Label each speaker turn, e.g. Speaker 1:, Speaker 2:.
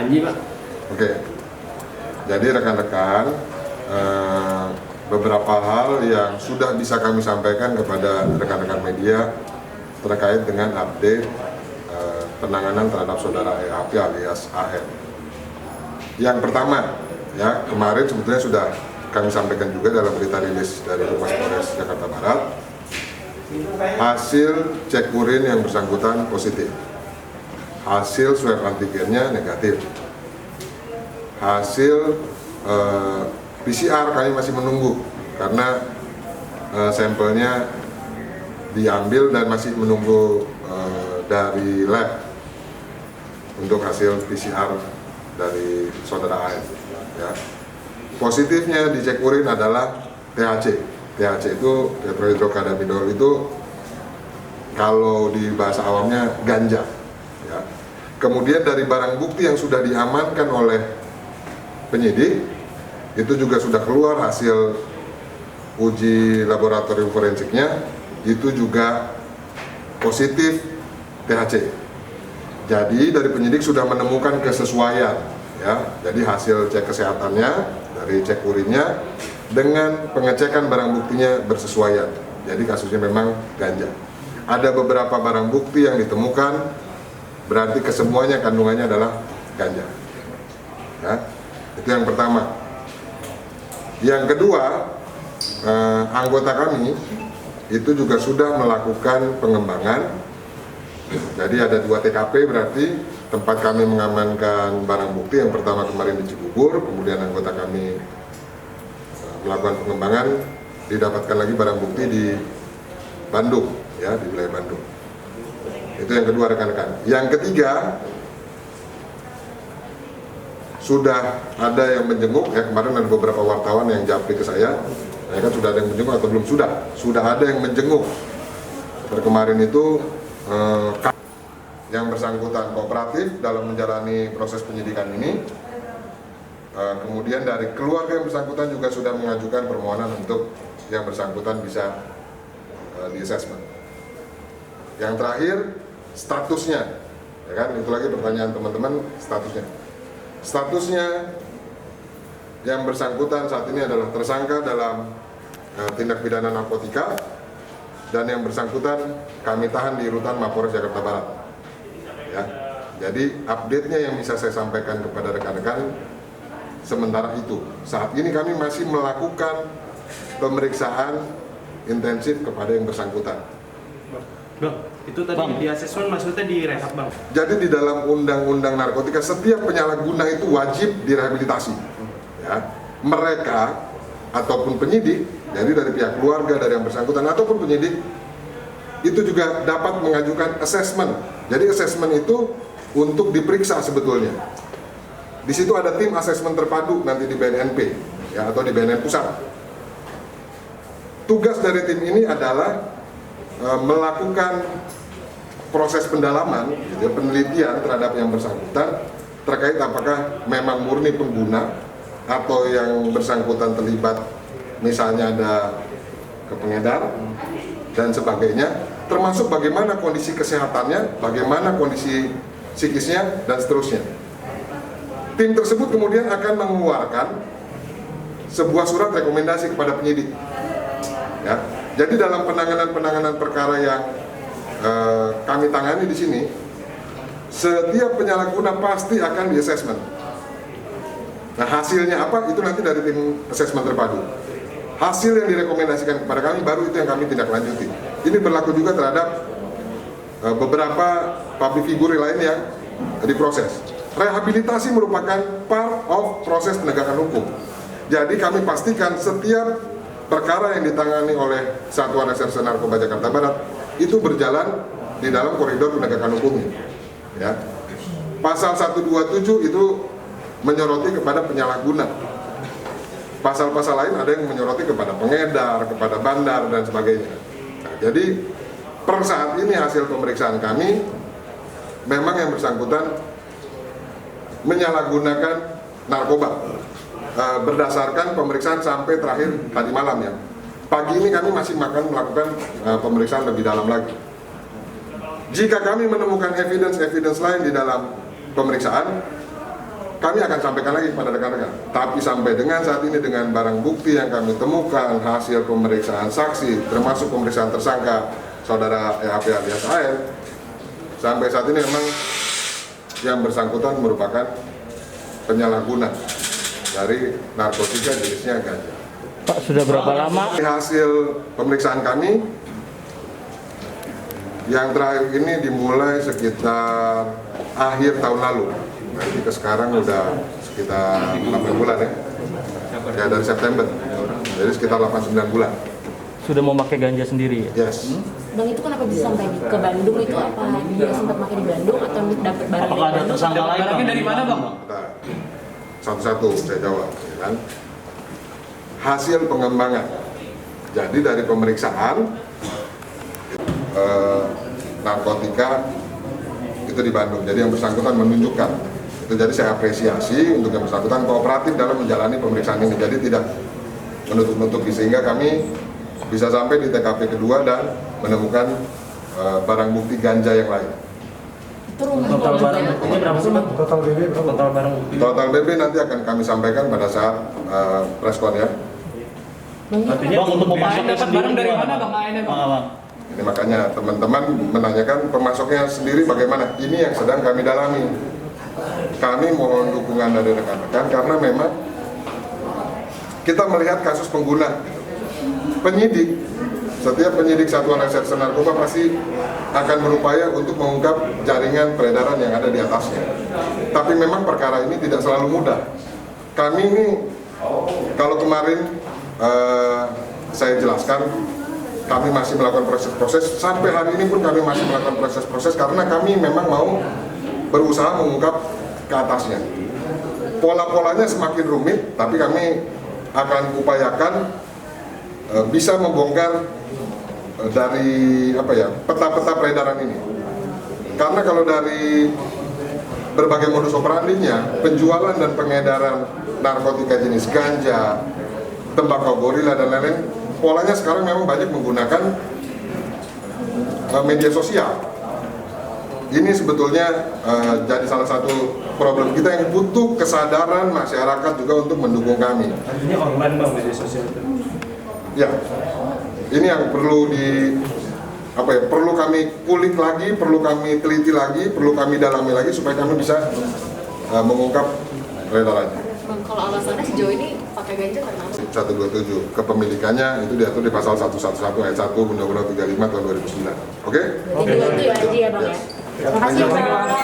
Speaker 1: Panji, Pak.
Speaker 2: Oke. Jadi rekan-rekan, beberapa hal yang sudah bisa kami sampaikan kepada rekan-rekan media terkait dengan update penanganan terhadap saudara EAP alias AN. Yang pertama, ya kemarin sebetulnya sudah kami sampaikan juga dalam berita rilis dari Humas Polres Jakarta Barat, hasil cek urin yang bersangkutan positif, hasil swab antigennya negatif, hasil PCR kami masih menunggu karena sampelnya diambil dan masih menunggu dari lab untuk hasil PCR dari saudara AN. Ya. Positifnya di cek urin adalah THC. THC itu tetrahydrocannabinol, itu kalau di bahasa awamnya ganja. Ya. Kemudian dari barang bukti yang sudah diamankan oleh penyidik, itu juga sudah keluar hasil uji laboratorium forensiknya, itu juga positif THC. Jadi dari penyidik sudah menemukan kesesuaian, ya. Jadi hasil cek kesehatannya dari cek urinnya dengan pengecekan barang buktinya bersesuaian. Jadi kasusnya memang ganja. Ada beberapa barang bukti yang ditemukan, berarti kesemuanya kandungannya adalah ganja. Ya. Itu yang pertama. Yang kedua, anggota kami itu juga sudah melakukan pengembangan. Jadi ada 2 TKP, berarti tempat kami mengamankan barang bukti. Yang pertama kemarin di Cibubur, kemudian anggota kami melakukan pengembangan, didapatkan lagi barang bukti di Bandung, ya, di wilayah Bandung. Itu yang kedua rekan-rekan. Yang ketiga, sudah ada yang menjenguk, ya, kemarin ada beberapa wartawan yang japri ke saya, ya kan, sudah ada yang menjenguk atau belum? Sudah ada yang menjenguk. Seperti kemarin itu yang bersangkutan kooperatif dalam menjalani proses penyidikan ini. Kemudian dari keluarga yang bersangkutan juga sudah mengajukan permohonan untuk yang bersangkutan bisa di assessment. Yang terakhir, statusnya, ya kan, itu lagi pertanyaan teman-teman, statusnya yang bersangkutan saat ini adalah tersangka dalam tindak pidana narkotika, dan yang bersangkutan kami tahan di rutan Mapolres Jakarta Barat. Ya, jadi update-nya yang bisa saya sampaikan kepada rekan-rekan sementara itu. Saat ini kami masih melakukan pemeriksaan intensif kepada yang bersangkutan.
Speaker 1: Bang, itu tadi di asesmen maksudnya di rehab, Bang?
Speaker 2: Jadi di dalam undang-undang narkotika setiap penyalahguna itu wajib direhabilitasi. Ya, mereka ataupun penyidik, jadi dari pihak keluarga, dari yang bersangkutan ataupun penyidik, itu juga dapat mengajukan assessment. Jadi assessment itu untuk diperiksa sebetulnya. Di situ ada tim asesmen terpadu nanti di BNNP, ya, atau di BNN Pusat. Tugas dari tim ini adalah melakukan proses pendalaman, gitu ya, penelitian terhadap yang bersangkutan terkait apakah memang murni pengguna atau yang bersangkutan terlibat, misalnya ada ke pengedar dan sebagainya, termasuk bagaimana kondisi kesehatannya, bagaimana kondisi psikisnya, dan seterusnya. Tim tersebut kemudian akan mengeluarkan sebuah surat rekomendasi kepada penyidik. Ya, jadi dalam penanganan perkara yang kami tangani di sini, setiap penyalahguna pasti akan di assessment. Nah, hasilnya apa? Itu nanti dari tim assessment terpadu. Hasil yang direkomendasikan kepada kami, baru itu yang kami tindak lanjuti. Ini berlaku juga terhadap beberapa public figure lain yang diproses. Rehabilitasi merupakan part of proses penegakan hukum. Jadi kami pastikan setiap perkara yang ditangani oleh Satuan Reserse Narkoba Jakarta Barat itu berjalan di dalam koridor penegakan hukumnya. Ya. Pasal 127 itu menyoroti kepada penyalahguna. Pasal-pasal lain ada yang menyoroti kepada pengedar, kepada bandar, dan sebagainya. Nah, jadi per saat ini hasil pemeriksaan kami, memang yang bersangkutan menyalahgunakan narkoba berdasarkan pemeriksaan sampai terakhir tadi malam, ya. Pagi ini kami masih akan melakukan pemeriksaan lebih dalam lagi. Jika kami menemukan evidence lain di dalam pemeriksaan, kami akan sampaikan lagi kepada rekan-rekan. Tapi sampai dengan saat ini dengan barang bukti yang kami temukan, hasil pemeriksaan saksi, termasuk pemeriksaan tersangka saudara EAP alias AR, sampai saat ini memang yang bersangkutan merupakan penyalahguna dari narkotika jenisnya ganja.
Speaker 3: Pak, sudah berapa lama?
Speaker 2: Hasil pemeriksaan kami yang terakhir ini dimulai sekitar akhir tahun lalu. Nanti ke sekarang udah sekitar 8 bulan ya. Ya dari September. Jadi sekitar 8-9 bulan.
Speaker 3: Sudah mau pakai ganja sendiri ya?
Speaker 2: Yes.
Speaker 4: Bang, itu kenapa bisa sampai ke Bandung? Itu apa dia sempat makan di Bandung atau dapat barang
Speaker 3: Apakah ada tersangka lain?
Speaker 5: Barangnya dari mana, Bang?
Speaker 2: Nah, satu-satu saya jawab, ya kan? Hasil pengembangan. Jadi dari pemeriksaan narkotika itu di Bandung. Jadi yang bersangkutan menunjukkan. Itu jadi saya apresiasi untuk yang bersangkutan kooperatif dalam menjalani pemeriksaan ini. Jadi tidak menutup-nutupi sehingga kami bisa sampai di TKP kedua dan menemukan barang bukti ganja yang lain.
Speaker 4: itu rumah
Speaker 3: Total barang buktinya berapa sih, Bang?
Speaker 6: Total BB berapa?
Speaker 3: Total barang bukti.
Speaker 2: Total BB nanti akan kami sampaikan pada saat preskon ya.
Speaker 3: Artinya untuk memasoknya
Speaker 5: dapat
Speaker 3: sendiri
Speaker 5: barang dari
Speaker 3: gimana,
Speaker 5: mana, Bang?
Speaker 3: Bang?
Speaker 2: Ini makanya teman-teman menanyakan pemasoknya sendiri bagaimana. Ini yang sedang kami dalami. Kami mohon dukungan dari rekan-rekan karena memang kita melihat kasus pengguna. Penyidik, setiap penyidik Satuan Reserse Narkoba pasti akan berupaya untuk mengungkap jaringan peredaran yang ada di atasnya. Tapi memang perkara ini tidak selalu mudah. Kami ini, kalau kemarin saya jelaskan, kami masih melakukan proses-proses, sampai hari ini pun kami masih melakukan proses-proses karena kami memang mau berusaha mengungkap ke atasnya. Pola-polanya semakin rumit, tapi kami akan upayakan bisa membongkar dari peta-peta peredaran ini. Karena kalau dari berbagai modus operandinya, penjualan dan pengedaran narkotika jenis ganja, tembakau gorila dan lain-lain, polanya sekarang memang banyak menggunakan media sosial. Ini sebetulnya jadi salah satu problem kita yang butuh kesadaran masyarakat juga untuk mendukung kami.
Speaker 1: Artinya online, Bang, media sosial itu.
Speaker 2: Ya, ini yang perlu perlu kami kulik lagi, perlu kami teliti lagi, perlu kami dalami lagi supaya kami bisa mengungkap peredarannya.
Speaker 4: Bang, kalau alasannya sejauh ini pakai ganja karena apa?
Speaker 2: 127 kepemilikannya itu diatur di pasal 111 ayat 1 Undang-Undang 35 tahun 2009. Oke?
Speaker 4: Jadi dua itu ya aja ya, Bang ya. Terima kasih, Bang.